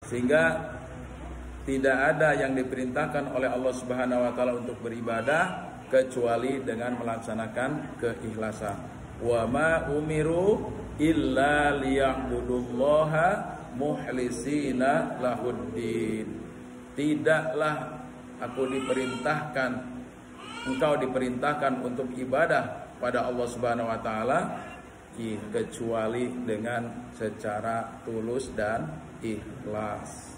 Sehingga tidak ada yang diperintahkan oleh Allah Subhanahu wa taala untuk beribadah kecuali dengan melaksanakan keikhlasan. Wa ma umiru illa liya'budullaha mukhlisina lahuddin. Tidaklah engkau diperintahkan untuk ibadah pada Allah Subhanahu wa taala kecuali dengan secara tulus dan ikhlas.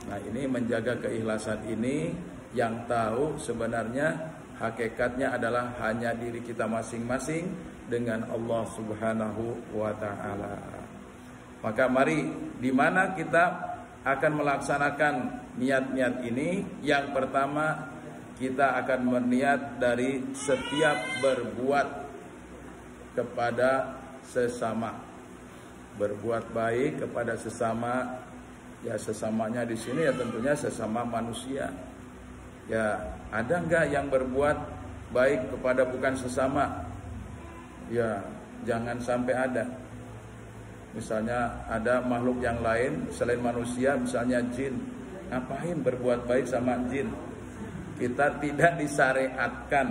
Nah, ini menjaga keikhlasan ini yang tahu sebenarnya hakikatnya adalah hanya diri kita masing-masing dengan Allah Subhanahu wa taala. Maka mari di mana kita akan melaksanakan niat-niat ini? Yang pertama, kita akan berniat dari setiap berbuat kepada sesama. Berbuat baik kepada sesama. Ya, sesamanya di sini ya tentunya sesama manusia. Ya, ada enggak yang berbuat baik kepada bukan sesama? Ya, jangan sampai ada. Misalnya ada makhluk yang lain selain manusia, misalnya jin. Ngapain berbuat baik sama jin? Kita tidak disyariatkan,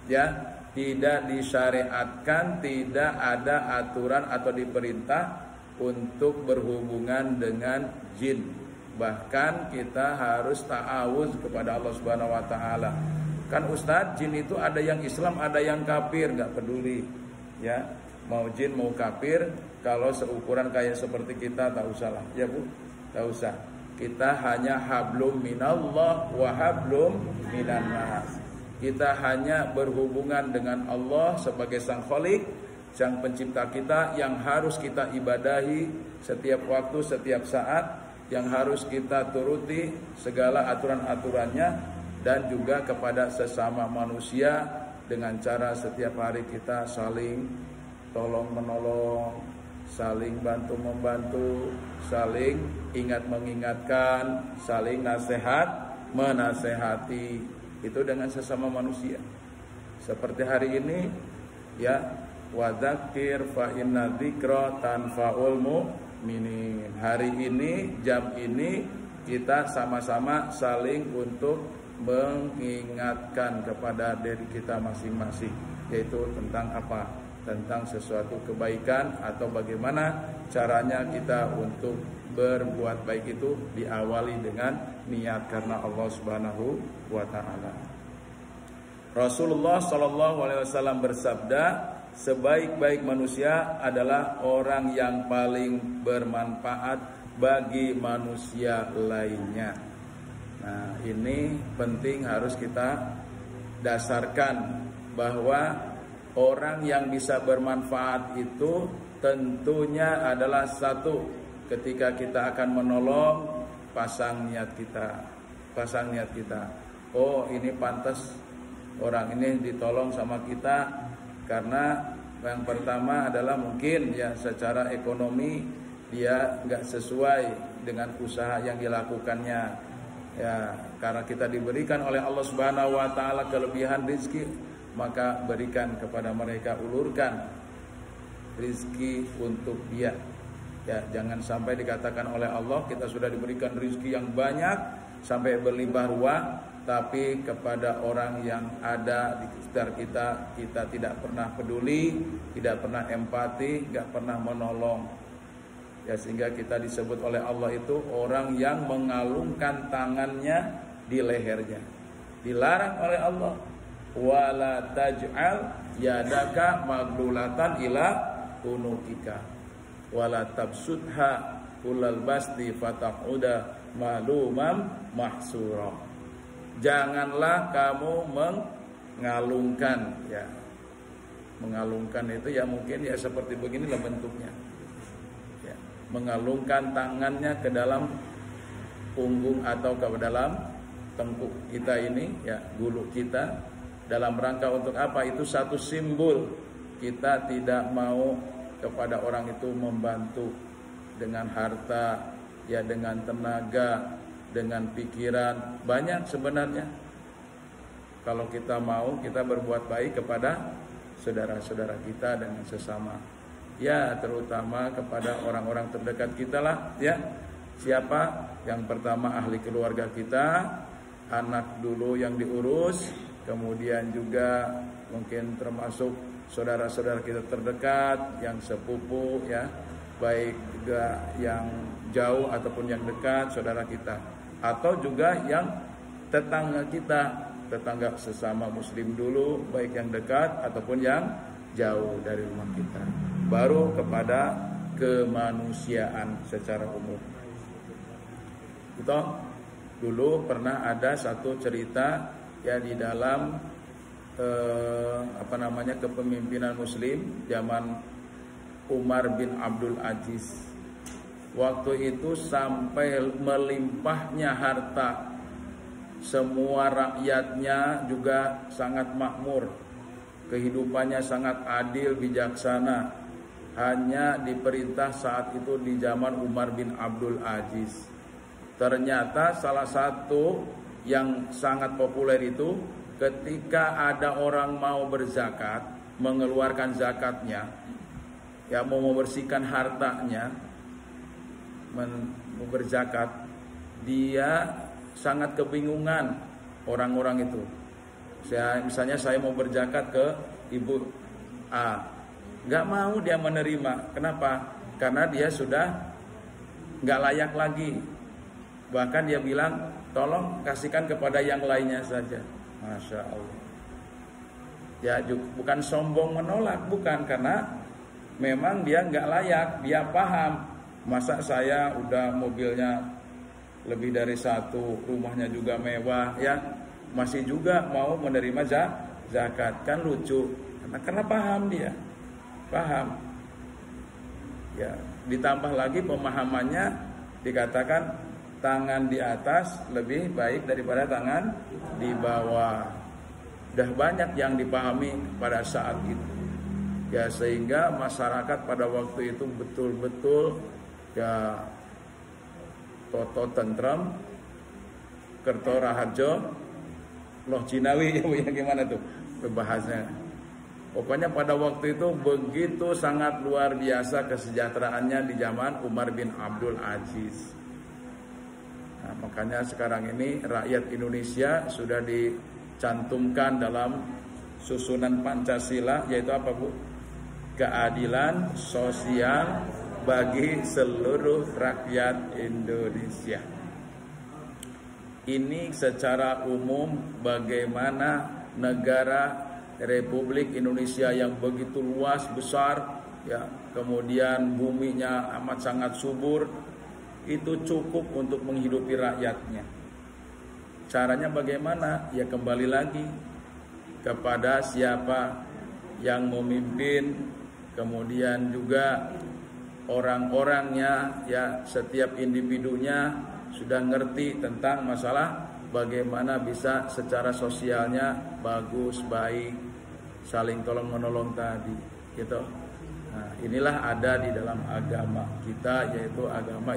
ya, tidak disyariatkan, tidak ada aturan atau diperintah untuk berhubungan dengan jin. Bahkan kita harus ta'awuz kepada Allah Subhanahu wa taala. Kan Ustadz, jin itu ada yang Islam, ada yang kafir, enggak peduli. Ya, mau jin mau kafir, kalau seukuran kayak seperti kita tak usah lah. Ya Bu, tak usah. Kita hanya hablum minallah wa hablum minan nas. Kita hanya berhubungan dengan Allah sebagai Sang Khalik, Sang Pencipta kita, yang harus kita ibadahi setiap waktu, setiap saat, yang harus kita turuti segala aturan-aturannya, dan juga kepada sesama manusia dengan cara setiap hari kita saling tolong-menolong, saling bantu-membantu, saling ingat mengingatkan, saling nasihat menasehati. Itu dengan sesama manusia. Seperti hari ini, ya, wadzakir fa inna dzikra tanfa'ul mu'minin. Hari ini, jam ini, kita sama-sama saling untuk mengingatkan kepada diri kita masing-masing, yaitu tentang apa? Tentang sesuatu kebaikan, atau bagaimana caranya kita untuk berbuat baik itu diawali dengan niat karena Allah Subhanahu wa taala. Rasulullah sallallahu alaihi wasallam bersabda, sebaik-baik manusia adalah orang yang paling bermanfaat bagi manusia lainnya. Nah, ini penting harus kita dasarkan bahwa orang yang bisa bermanfaat itu tentunya adalah satu, ketika kita akan menolong, pasang niat kita. Oh, ini pantas orang ini ditolong sama kita karena yang pertama adalah mungkin ya secara ekonomi dia nggak sesuai dengan usaha yang dilakukannya. Ya, karena kita diberikan oleh Allah Subhanahu wa taala kelebihan rezeki, maka berikan kepada mereka, ulurkan rezeki untuk dia. Ya, jangan sampai dikatakan oleh Allah kita sudah diberikan rezeki yang banyak sampai berlimpah ruah, tapi kepada orang yang ada di sekitar kita tidak pernah peduli, tidak pernah empati, tidak pernah menolong. Ya, sehingga kita disebut oleh Allah itu orang yang mengalungkan tangannya di lehernya. Dilarang oleh Allah, wala taj'al yadaka maghlulatan ila unukika wala tabsutha kullal basti fataquda malumam mahsura. Janganlah kamu mengalungkan, ya. Mengalungkan itu ya mungkin ya seperti beginilah bentuknya. Ya, mengalungkan tangannya ke dalam punggung atau ke dalam tengkuk kita ini, ya, gulu kita, dalam rangka untuk apa? Itu satu simbol kita tidak mau kepada orang itu membantu dengan harta, ya, dengan tenaga, dengan pikiran. Banyak sebenarnya kalau kita mau, kita berbuat baik kepada saudara-saudara kita dengan sesama, ya, terutama kepada orang-orang terdekat kita lah, ya. Siapa? Yang pertama ahli keluarga kita, anak dulu yang diurus, kemudian juga mungkin termasuk saudara-saudara kita terdekat, yang sepupu ya, baik juga yang jauh ataupun yang dekat saudara kita, atau juga yang tetangga kita, tetangga sesama muslim dulu, baik yang dekat ataupun yang jauh dari rumah kita. Baru kepada kemanusiaan secara umum. Itu dulu pernah ada satu cerita ya di dalam kepemimpinan muslim zaman Umar bin Abdul Aziz. Waktu itu sampai melimpahnya harta, semua rakyatnya juga sangat makmur, kehidupannya sangat adil, bijaksana. Hanya diperintah saat itu di zaman Umar bin Abdul Aziz. Ternyata salah satu yang sangat populer itu ketika ada orang mau berzakat, mengeluarkan zakatnya, ya mau membersihkan hartanya, mau berzakat, dia sangat kebingungan orang-orang itu. Misalnya saya mau berzakat ke ibu A, nggak mau dia menerima. Kenapa? Karena dia sudah nggak layak lagi. Bahkan dia bilang, tolong kasihkan kepada yang lainnya saja. Masya Allah. Ya bukan sombong menolak, bukan, karena memang dia nggak layak. Dia paham, masa saya udah mobilnya lebih dari satu, rumahnya juga mewah, ya masih juga mau menerima zakat, kan lucu. Karena paham dia, paham. Ya ditambah lagi pemahamannya, dikatakan tangan di atas lebih baik daripada tangan di bawah. Udah banyak yang dipahami pada saat itu. Ya sehingga masyarakat pada waktu itu betul-betul ya toto tentrem, kerto raharjo, loh Cinawi ya gimana tuh bahasanya. Pokoknya pada waktu itu begitu sangat luar biasa kesejahteraannya di zaman Umar bin Abdul Aziz. Nah, makanya sekarang ini rakyat Indonesia sudah dicantumkan dalam susunan Pancasila, yaitu apa Bu? Keadilan sosial bagi seluruh rakyat Indonesia. Ini secara umum bagaimana negara Republik Indonesia yang begitu luas, besar, ya, kemudian buminya amat sangat subur, itu cukup untuk menghidupi rakyatnya. Caranya bagaimana? Ya kembali lagi kepada siapa yang memimpin, kemudian juga orang-orangnya, ya setiap individunya sudah ngerti tentang masalah bagaimana bisa secara sosialnya bagus, baik, saling tolong menolong tadi, gitu. Nah, inilah ada di dalam agama kita, yaitu agama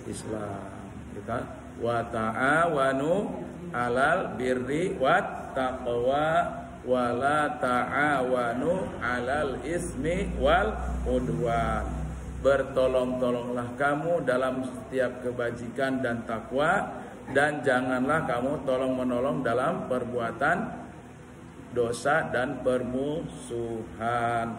Islam. Kita wa ta'awanu 'alal birri wat taqwa wa la ta'awanu 'alal ismi wal udwan. Bertolong-tolonglah kamu dalam setiap kebajikan dan takwa, dan janganlah kamu tolong-menolong dalam perbuatan dosa dan permusuhan.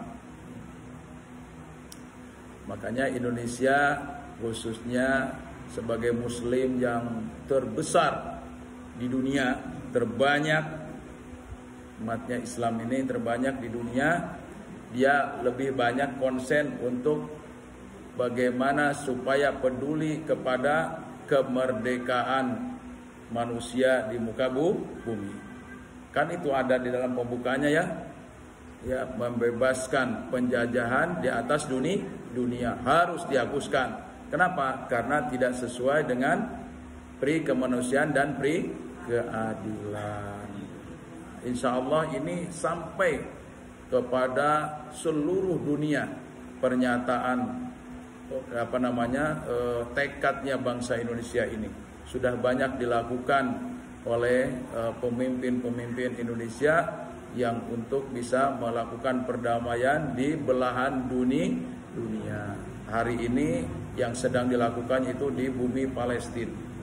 Makanya Indonesia khususnya sebagai muslim yang terbesar di dunia, terbanyak umatnya Islam ini terbanyak di dunia, dia lebih banyak konsen untuk bagaimana supaya peduli kepada kemerdekaan manusia di muka bumi. Kan itu ada di dalam pembukanya ya. Ya, membebaskan penjajahan di atas dunia harus dihapuskan. Kenapa? Karena tidak sesuai dengan pri kemanusiaan dan pri keadilan. Insya Allah ini sampai kepada seluruh dunia pernyataan tekadnya bangsa Indonesia ini sudah banyak dilakukan oleh pemimpin-pemimpin Indonesia yang untuk bisa melakukan perdamaian di belahan dunia. Hari ini yang sedang dilakukan itu di bumi Palestina.